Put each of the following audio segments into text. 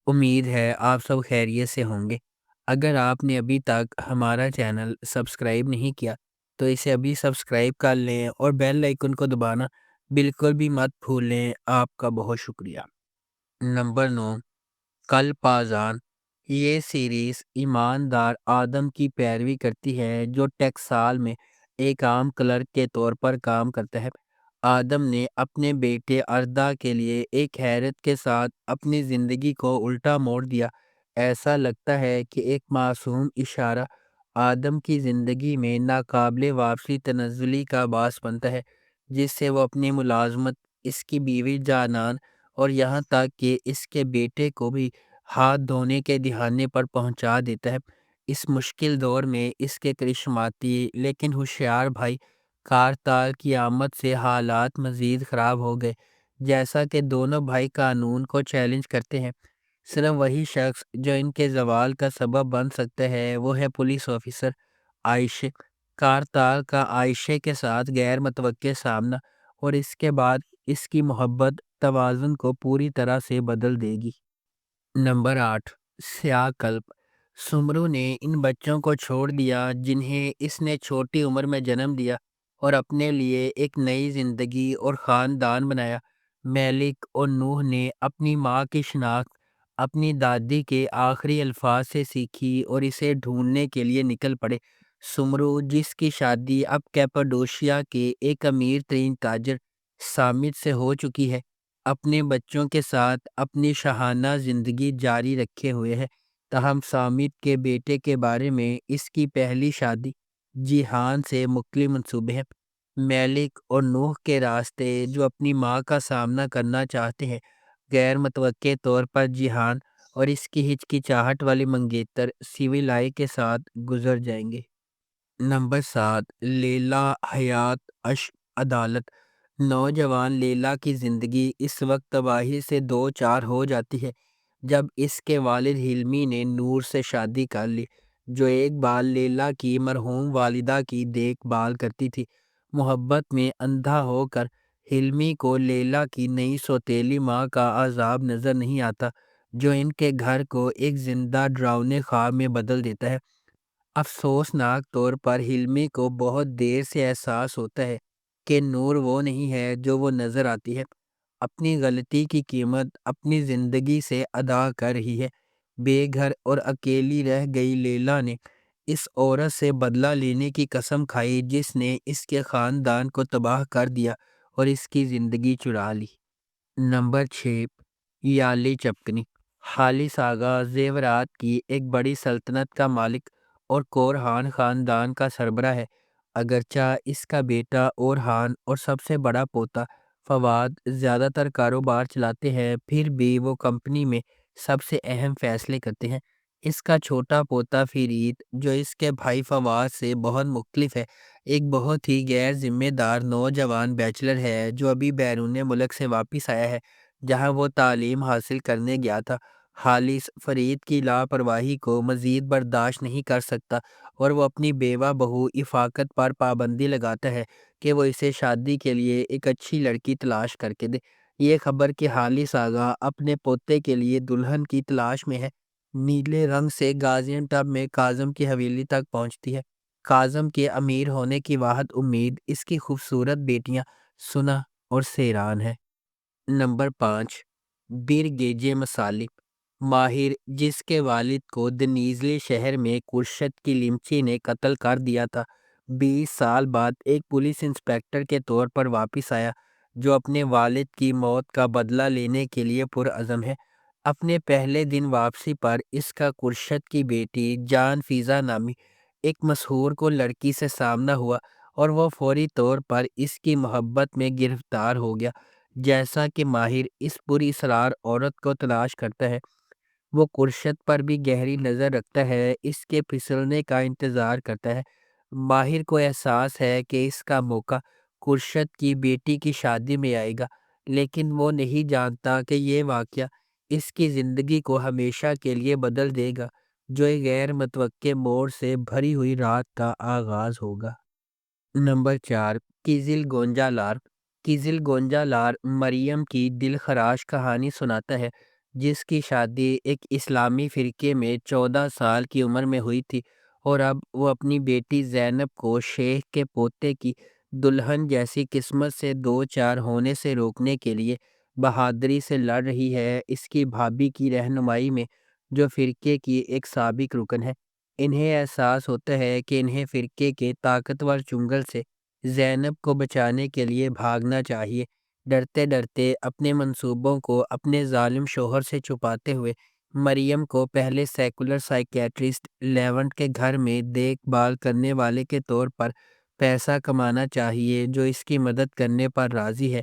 امید ہے آپ سب خیریت سے ہوں گے۔ اگر آپ نے ابھی تک ہمارا چینل سبسکرائب نہیں کیا تو اسے ابھی سبسکرائب کر لیں اور بیل آئیکن کو دبانا بالکل بھی مت بھولیں۔ آپ کا بہت شکریہ۔ نمبر 9، کل پازان۔ یہ سیریز ایماندار آدم کی پیروی کرتی ہے جو ٹیکسال میں ایک عام کلرک کے طور پر کام کرتا ہے۔ آدم نے اپنے بیٹے اردا کے لیے ایک حیرت کے ساتھ اپنی زندگی کو الٹا موڑ دیا۔ ایسا لگتا ہے کہ ایک معصوم اشارہ آدم کی زندگی میں ناقابل واپسی تنزلی کا باعث بنتا ہے، جس سے وہ اپنی ملازمت، اس کی بیوی جانان اور یہاں تک کہ اس کے بیٹے کو بھی ہاتھ دھونے کے دہانے پر پہنچا دیتا ہے۔ اس مشکل دور میں اس کے کرشماتی لیکن ہوشیار بھائی کارتال کی آمد سے حالات مزید خراب ہو گئے۔ جیسا کہ دونوں بھائی قانون کو چیلنج کرتے ہیں، صرف وہی شخص جو ان کے زوال کا سبب بن سکتا ہے وہ ہے پولیس آفیسر عائشہ۔ کارتال کا عائشہ کے ساتھ غیر متوقع سامنا اور اس کے بعد اس کی محبت توازن کو پوری طرح سے بدل دے گی۔ نمبر 8، سیاہ قلب۔ سمرو نے ان بچوں کو چھوڑ دیا جنہیں اس نے چھوٹی عمر میں جنم دیا اور اپنے لیے ایک نئی زندگی اور خاندان بنایا۔ میلک اور نوح نے اپنی ماں کی شناخت اپنی دادی کے آخری الفاظ سے سیکھی اور اسے ڈھونڈنے کے لیے نکل پڑے۔ سمرو، جس کی شادی اب کیپاڈوشیا کے ایک امیر ترین تاجر سامت سے ہو چکی ہے، اپنے بچوں کے ساتھ اپنی شاہانہ زندگی جاری رکھے ہوئے ہے۔ تاہم سامت کے بیٹے کے بارے میں اس کی پہلی شادی جیہان سے مختلف منصوبے ہیں۔ میلک اور نوح کے راستے جو اپنی ماں کا سامنا کرنا چاہتے ہیں، غیر متوقع طور پر جیہان اور اس کی ہچکچاہٹ والی منگیتر سیویلائی کے ساتھ گزر جائیں گے۔ نمبر 7، لیلا حیات عشق عدالت۔ نوجوان لیلا کی زندگی اس وقت تباہی سے دو چار ہو جاتی ہے جب اس کے والد حلمی نے نور سے شادی کر لی، جو ایک بار لیلا کی مرحوم والدہ کی دیکھ بھال کرتی تھی۔ محبت میں اندھا ہو کر حلمی کو لیلا کی نئی سوتیلی ماں کا عذاب نظر نہیں آتا، جو ان کے گھر کو ایک زندہ ڈراؤنے خواب میں بدل دیتا ہے۔ افسوسناک طور پر حلمی کو بہت دیر سے احساس ہوتا ہے کہ نور وہ نہیں ہے جو وہ نظر آتی ہے۔ اپنی غلطی کی قیمت اپنی زندگی سے ادا کر رہی ہے۔ بے گھر اور اکیلی رہ گئی لیلا نے اس عورت سے بدلہ لینے کی قسم کھائی جس نے اس کے خاندان کو تباہ کر دیا اور اس کی زندگی چرا لی۔ نمبر 6، یالی چپکنی۔ خالص آغا زیورات کی ایک بڑی سلطنت کا مالک اور کورہان خاندان کا سربراہ ہے۔ اگرچہ اس کا بیٹا اورہان اور سب سے بڑا پوتا فواد زیادہ تر کاروبار چلاتے ہیں، پھر بھی وہ کمپنی میں سب سے اہم فیصلے کرتے ہیں۔ اس کا چھوٹا پوتا فرید، جو اس کے بھائی فواد سے بہت مختلف ہے، ایک بہت ہی غیر ذمہ دار نوجوان بیچلر ہے جو ابھی بیرون ملک سے واپس آیا ہے جہاں وہ تعلیم حاصل کرنے گیا تھا۔ خالص فرید کی لاپرواہی کو مزید برداشت نہیں کر سکتا اور وہ اپنی بیوہ بہو افاقت پر پابندی لگاتا ہے کہ وہ اسے شادی کے لیے ایک اچھی لڑکی تلاش کر کے دے۔ یہ خبر کہ خالص آغا اپنے پوتے کے لیے دلہن کی تلاش میں ہے، نیلے رنگ سے گازین ٹب میں کاظم کی حویلی تک پہنچتی ہے۔ کاظم کے امیر ہونے کی واحد امید اس کی خوبصورت بیٹیاں سنا اور سیران ہے۔ نمبر 5، برگیجے مسالی۔ ماہر، جس کے والد کو دنیزلی شہر میں کرشت کی لیمچی نے قتل کر دیا تھا، 20 سال بعد ایک پولیس انسپکٹر کے طور پر واپس آیا جو اپنے والد کی موت کا بدلہ لینے کے لیے پرعزم ہے۔ اپنے پہلے دن واپسی پر اس کا کرشت کی بیٹی جان فیضا نامی ایک مسحور کو لڑکی سے سامنا ہوا اور وہ فوری طور پر اس کی محبت میں گرفتار ہو گیا۔ جیسا کہ ماہر اس پوری اسرار عورت کو تلاش کرتا ہے، وہ کرشت پر بھی گہری نظر رکھتا ہے، اس کے پھسلنے کا انتظار کرتا ہے۔ ماہر کو احساس ہے کہ اس کا موقع کرشت کی بیٹی کی شادی میں آئے گا، لیکن وہ نہیں جانتا کہ یہ واقعہ اس کی زندگی کو ہمیشہ کے لیے بدل دے گا، جو ایک غیر متوقع موڑ سے بھری ہوئی رات کا آغاز ہوگا۔ نمبر 4، کیزل گونجا لار۔ کیزل گونجا لار مریم کی دل خراش کہانی سناتا ہے جس کی شادی ایک اسلامی فرقے میں 14 سال کی عمر میں ہوئی تھی، اور اب وہ اپنی بیٹی زینب کو شیخ کے پوتے کی دلہن جیسی قسمت سے دو چار ہونے سے روکنے کے لیے بہادری سے لڑ رہی ہے۔ اس کی بھابھی کی رہنمائی میں، جو فرقے کی ایک سابق رکن ہے، انہیں احساس ہوتا ہے کہ انہیں فرقے کے طاقتور چنگل سے زینب کو بچانے کے لیے بھاگنا چاہیے۔ ڈرتے ڈرتے اپنے منصوبوں کو اپنے ظالم شوہر سے چھپاتے ہوئے مریم کو پہلے سیکولر سائیکیٹرسٹ لیونٹ کے گھر میں دیکھ بھال کرنے والے کے طور پر پیسہ کمانا چاہیے، جو اس کی مدد کرنے پر راضی ہے۔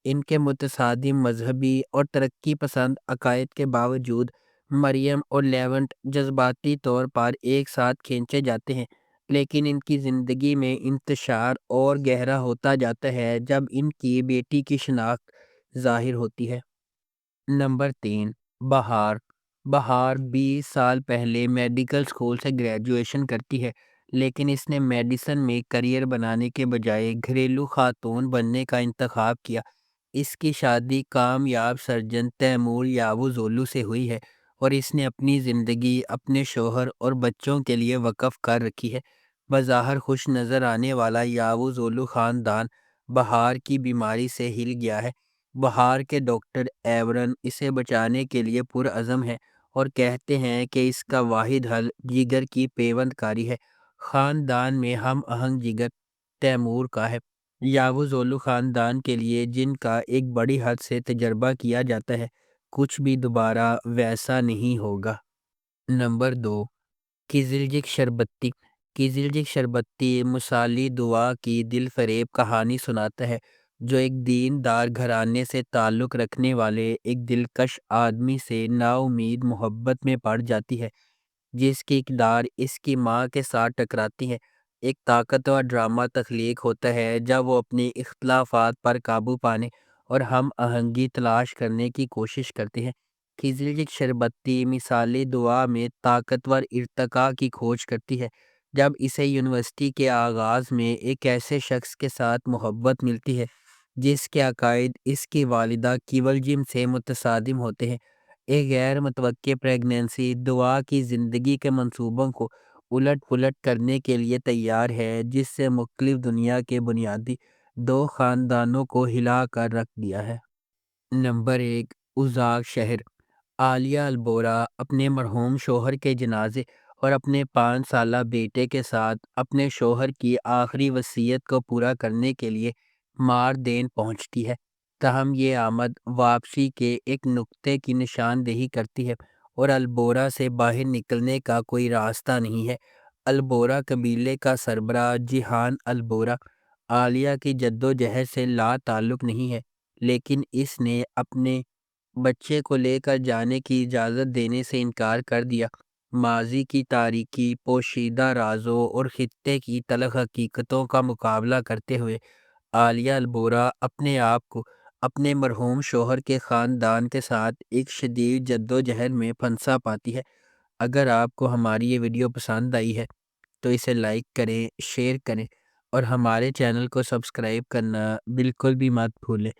ان کے متصادم مذہبی اور ترقی پسند عقائد کے باوجود مریم اور لیونٹ جذباتی طور پر ایک ساتھ کھینچے جاتے ہیں، لیکن ان کی زندگی میں انتشار اور گہرا ہوتا جاتا ہے جب ان کی بیٹی کی شناخت ظاہر ہوتی ہے۔ نمبر 3، بہار۔ بہار 20 سال پہلے میڈیکل اسکول سے گریجویشن کرتی ہے، لیکن اس نے میڈیسن میں کریئر بنانے کے بجائے گھریلو خاتون بننے کا انتخاب کیا۔ اس کی شادی کامیاب سرجن تیمور یاوز سے ہوئی ہے، اور اس نے اپنی زندگی اپنے شوہر اور بچوں کے لیے وقف کر رکھی ہے۔ بظاہر خوش نظر آنے والا یاوز خاندان بہار کی بیماری سے ہل گیا ہے۔ بہار کے ڈاکٹر ایورن اسے بچانے کے لیے پرعزم ہیں اور کہتے ہیں کہ اس کا واحد حل جگر کی پیوند کاری ہے۔ خاندان میں ہم آہنگ جگر تیمور کا ہے۔ یاوز خاندان کے لیے، جن کا ایک بڑی حد سے تجربہ کیا جاتا ہے، کچھ بھی دوبارہ ویسا نہیں ہوگا۔ نمبر 2، کیزلجک شربتی۔ کیزلجک شربتی مثالی دعا کی دل فریب کہانی سناتا ہے، جو ایک دیندار گھرانے سے تعلق رکھنے والے ایک دلکش آدمی سے نا امید محبت میں پڑ جاتی ہے، جس کی اقدار اس کی ماں کے ساتھ ٹکراتی ہے۔ ایک طاقتور ڈرامہ تخلیق ہوتا ہے جب وہ اپنی اختلافات پر قابو پانے اور ہم آہنگی تلاش کرنے کی کوشش کرتے ہیں۔ کھزلجک شربتی مثالی دعا میں طاقتور ارتقاء کی کھوج کرتی ہے جب اسے یونیورسٹی کے آغاز میں ایک ایسے شخص کے ساتھ محبت ملتی ہے جس کے عقائد اس کی والدہ کیولجم سے متصادم ہوتے ہیں۔ ایک غیر متوقع پریگنینسی دعا کی زندگی کے منصوبوں کو الٹ پلٹ کرنے کے لیے تیار ہے، جس سے مختلف دنیا کے بنیادی دو خاندانوں کو ہلا کر رکھ دیا ہے۔ نمبر 1، ازاگ شہر۔ عالیہ البورہ اپنے مرحوم شوہر کے جنازے اور اپنے 5 سالہ بیٹے کے ساتھ اپنے شوہر کی آخری وصیت کو پورا کرنے کے لیے ماردین پہنچتی ہے۔ تاہم یہ آمد واپسی کے ایک نقطے کی نشاندہی کرتی ہے، اور البورہ سے باہر نکلنے کا کوئی راستہ نہیں ہے۔ البورہ قبیلے کا سربراہ جیحان البورہ عالیہ کی جدوجہد سے لا تعلق نہیں ہے، لیکن اس نے اپنے بچے کو لے کر جانے کی اجازت دینے سے انکار کر دیا۔ ماضی کی تاریکی، پوشیدہ رازوں اور خطے کی تلخ حقیقتوں کا مقابلہ کرتے ہوئے عالیہ البورہ اپنے آپ کو اپنے مرحوم شوہر کے خاندان کے ساتھ ایک شدید جدوجہد میں پھنسا پاتی ہے۔ اگر آپ کو ہماری یہ ویڈیو پسند آئی ہے تو اسے لائک کریں، شیئر کریں، اور ہمارے چینل کو سبسکرائب کرنا بالکل بھی مت بھولیں۔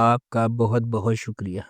آپ کا بہت بہت شکریہ۔